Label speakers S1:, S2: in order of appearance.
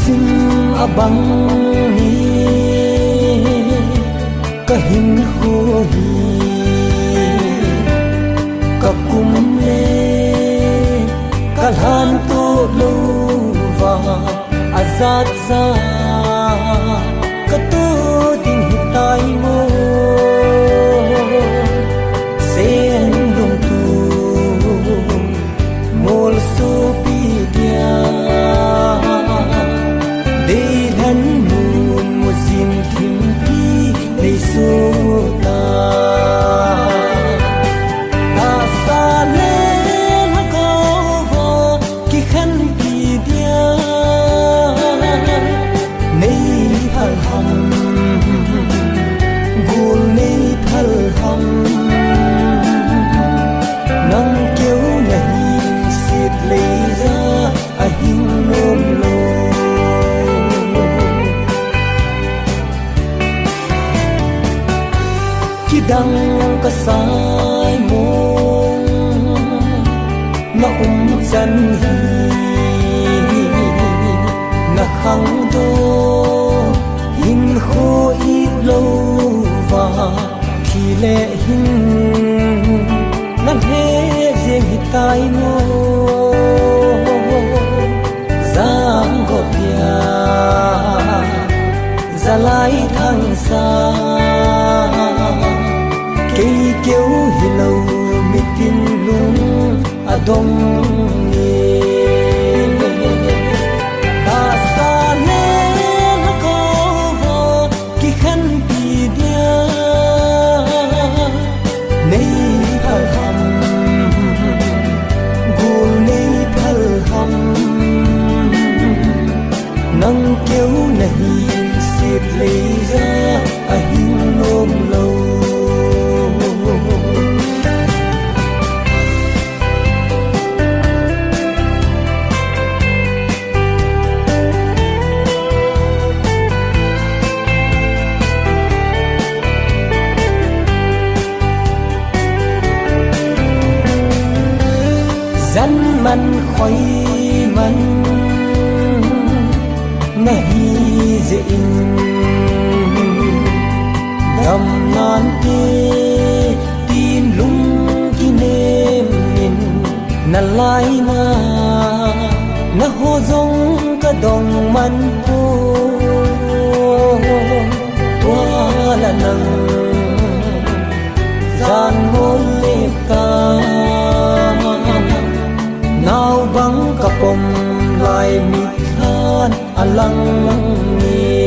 S1: sim abang ni kahin hoi kakum le kalhan to lova azat sa kato ding hitai mo sen lung tu mol so pi dia de han nun mo zin kim pi de so ta ta sa le na ko vo ki khan pi dia nei thal ham gul nei thal ham nang kêu nahi sit le ra a hin nom lo ki dang ka sai mong na chan hi na khang do hin kho i lo va khi le hin nan he jeng hitai mo giang go pia zalai thang sa cây kêu hi lo mi tin lung adong ni ta sa le na ko vo ki khan pi dia nei thal ham gul nei thal ham nang kêu nahi sit le ra a hin nom lo dân man khói man nahi dễ in đầm nan tê tin lung ki nem min na lai na ho zong ka dong man po tua la nang gian hôn lê ca nào băng kapom lai mi than alang ni